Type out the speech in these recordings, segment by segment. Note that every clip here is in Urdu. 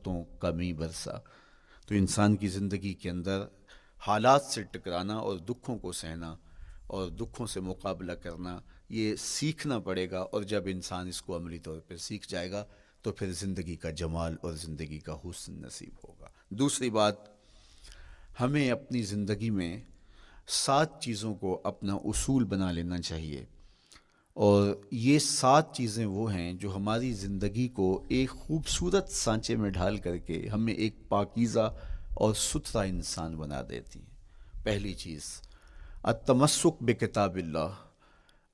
باتوں کا می برسا۔ تو انسان کی زندگی کے اندر حالات سے ٹکرانا اور دکھوں کو سہنا اور دکھوں سے مقابلہ کرنا یہ سیکھنا پڑے گا، اور جب انسان اس کو عملی طور پہ سیکھ جائے گا تو پھر زندگی کا جمال اور زندگی کا حسن نصیب ہوگا۔ دوسری بات، ہمیں اپنی زندگی میں 7 چیزوں کو اپنا اصول بنا لینا چاہیے، اور یہ 7 چیزیں وہ ہیں جو ہماری زندگی کو ایک خوبصورت سانچے میں ڈھال کر کے ہمیں ایک پاکیزہ اور ستھرا انسان بنا دیتی ہیں۔ پہلی چیز، التمسک بکتاب اللہ،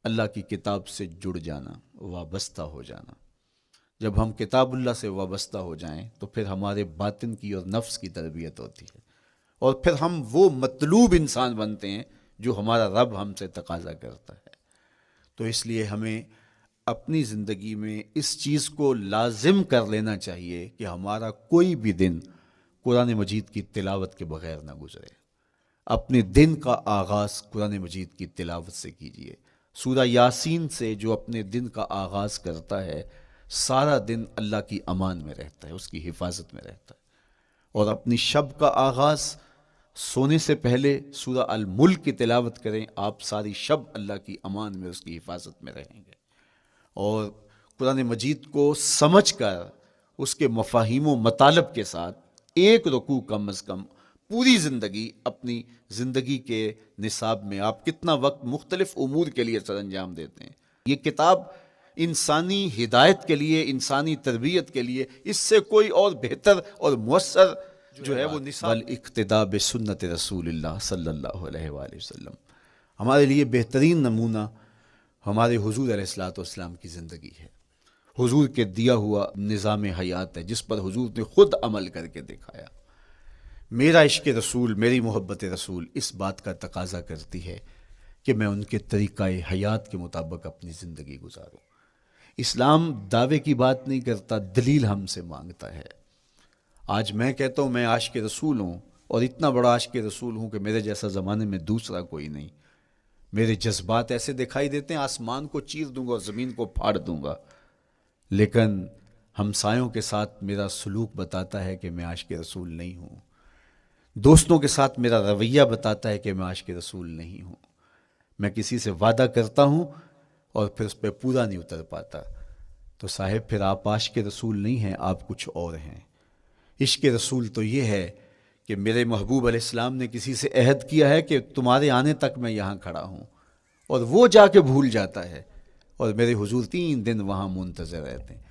اللہ کی کتاب سے جڑ جانا، وابستہ ہو جانا۔ جب ہم کتاب اللہ سے وابستہ ہو جائیں تو پھر ہمارے باطن کی اور نفس کی تربیت ہوتی ہے، اور پھر ہم وہ مطلوب انسان بنتے ہیں جو ہمارا رب ہم سے تقاضا کرتا ہے۔ تو اس لیے ہمیں اپنی زندگی میں اس چیز کو لازم کر لینا چاہیے کہ ہمارا کوئی بھی دن قرآن مجید کی تلاوت کے بغیر نہ گزرے۔ اپنے دن کا آغاز قرآن مجید کی تلاوت سے کیجیے۔ سورہ یاسین سے جو اپنے دن کا آغاز کرتا ہے، سارا دن اللہ کی امان میں رہتا ہے، اس کی حفاظت میں رہتا ہے۔ اور اپنی شب کا آغاز سونے سے پہلے سورہ الملک کی تلاوت کریں، آپ ساری شب اللہ کی امان میں، اس کی حفاظت میں رہیں گے۔ اور قرآن مجید کو سمجھ کر اس کے مفاہیم و مطالب کے ساتھ ایک رکوع کم از کم پوری زندگی، اپنی زندگی کے نصاب میں آپ کتنا وقت مختلف امور کے لیے سر انجام دیتے ہیں۔ یہ کتاب انسانی ہدایت کے لیے، انسانی تربیت کے لیے، اس سے کوئی اور بہتر اور مؤثر جو ہے وہ نصاب والاقتداء بسنت رسول اللہ صلی اللہ علیہ وآلہ وسلم۔ ہمارے لیے بہترین نمونہ ہمارے حضور علیہ الصلوۃ والسلام کی زندگی ہے، حضور کے دیا ہوا نظام حیات ہے جس پر حضور نے خود عمل کر کے دکھایا۔ میرا عشق رسول، میری محبت رسول اس بات کا تقاضا کرتی ہے کہ میں ان کے طریقہ حیات کے مطابق اپنی زندگی گزاروں۔ اسلام دعوے کی بات نہیں کرتا، دلیل ہم سے مانگتا ہے۔ آج میں کہتا ہوں میں عاشق رسول ہوں، اور اتنا بڑا عاشق رسول ہوں کہ میرے جیسا زمانے میں دوسرا کوئی نہیں۔ میرے جذبات ایسے دکھائی دیتے ہیں، آسمان کو چیر دوں گا اور زمین کو پھاڑ دوں گا، لیکن ہمسایوں کے ساتھ میرا سلوک بتاتا ہے کہ میں عاشق رسول نہیں ہوں۔ دوستوں کے ساتھ میرا رویہ بتاتا ہے کہ میں عاشق رسول نہیں ہوں۔ میں کسی سے وعدہ کرتا ہوں اور پھر اس پہ پورا نہیں اتر پاتا، تو صاحب پھر آپ عاشق رسول نہیں ہیں، آپ کچھ اور ہیں۔ عشق رسول تو یہ ہے کہ میرے محبوب علیہ السلام نے کسی سے عہد کیا ہے کہ تمہارے آنے تک میں یہاں کھڑا ہوں، اور وہ جا کے بھول جاتا ہے، اور میرے حضور 3 دن وہاں منتظر رہتے ہیں۔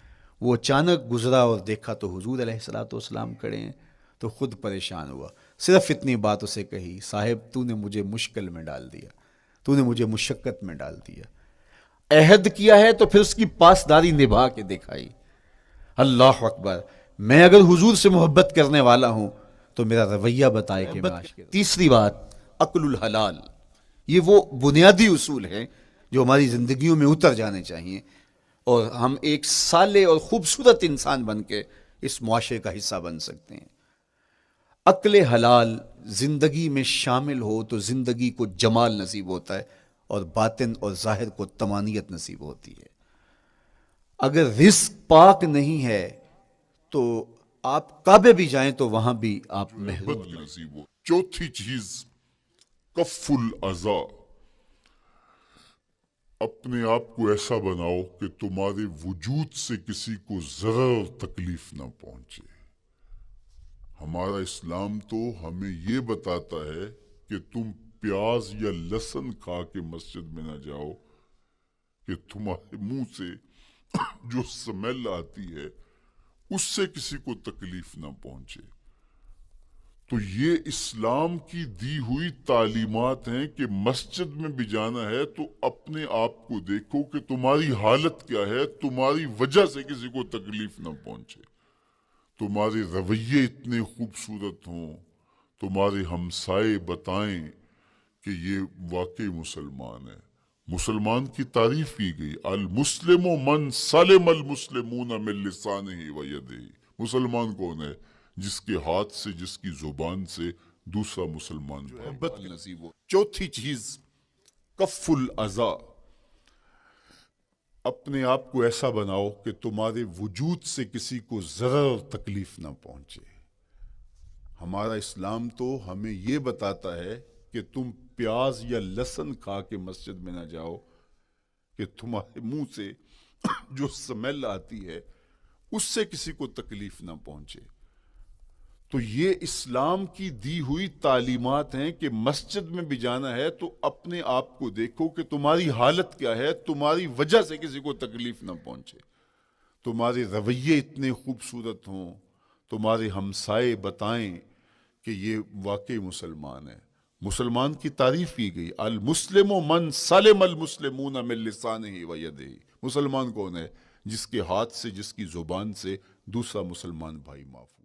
وہ اچانک گزرا اور دیکھا تو حضور علیہ الصلوۃ والسلام کھڑے ہیں، تو خود پریشان ہوا، صرف اتنی بات اسے کہی، صاحب تو نے مجھے مشکل میں ڈال دیا، تو نے مجھے مشقت میں ڈال دیا۔ عہد کیا ہے تو پھر اس کی پاسداری نبھا کے دکھائی۔ اللہ اکبر! میں اگر حضور سے محبت کرنے والا ہوں تو میرا رویہ بتائے کہ میں عاشق۔ تیسری بات، عقل الحلال۔ یہ وہ بنیادی اصول ہیں جو ہماری زندگیوں میں اتر جانے چاہیے، اور ہم ایک صالح اور خوبصورت انسان بن کے اس معاشرے کا حصہ بن سکتے ہیں۔ عقل حلال زندگی میں شامل ہو تو زندگی کو جمال نصیب ہوتا ہے، اور باطن اور ظاہر کو طمانینت نصیب ہوتی ہے۔ اگر رزق پاک نہیں ہے تو آپ کعبے بھی جائیں تو وہاں بھی آپ محروم نصیب ہو۔ چوتھی چیز، کف الاذی، اپنے آپ کو ایسا بناؤ کہ تمہارے وجود سے کسی کو ضرر اور تکلیف نہ پہنچے۔ ہمارا اسلام تو ہمیں یہ بتاتا ہے کہ تم پیاز یا لہسن کھا کے مسجد میں نہ جاؤ کہ تمہارے منہ سے جو سمیل آتی ہے اس سے کسی کو تکلیف نہ پہنچے۔ تو یہ اسلام کی دی ہوئی تعلیمات ہیں کہ مسجد میں بھی جانا ہے تو اپنے آپ کو دیکھو کہ تمہاری حالت کیا ہے، تمہاری وجہ سے کسی کو تکلیف نہ پہنچے، تمہارے رویے اتنے خوبصورت ہوں، تمہارے ہمسائے بتائیں کہ یہ واقعی مسلمان ہے۔ مسلمان کی تعریف کی گئی، المسلم من سلم المسلمون من لسانہ و یدہ۔ مسلمان کون ہے؟ جس کے ہاتھ سے، جس کی زبان سے دوسرا مسلمان محبت نصیب ہو۔ چوتھی چیز، کف الاذی، اپنے آپ کو ایسا بناؤ کہ تمہارے وجود سے کسی کو ضرر اور تکلیف نہ پہنچے۔ ہمارا اسلام تو ہمیں یہ بتاتا ہے کہ تم پیاز یا لہسن کھا کے مسجد میں نہ جاؤ کہ تمہارے منہ سے جو سمیل آتی ہے اس سے کسی کو تکلیف نہ پہنچے۔ تو یہ اسلام کی دی ہوئی تعلیمات ہیں کہ مسجد میں بھی جانا ہے تو اپنے آپ کو دیکھو کہ تمہاری حالت کیا ہے، تمہاری وجہ سے کسی کو تکلیف نہ پہنچے، تمہارے رویے اتنے خوبصورت ہوں، تمہارے ہمسائے بتائیں کہ یہ واقعی مسلمان ہے۔ مسلمان کی تعریف کی گئی، المسلم من سلم المسلمون من لسانہ و یدہ۔ مسلمان کون ہے؟ جس کے ہاتھ سے، جس کی زبان سے دوسرا مسلمان بھائی محفوظ۔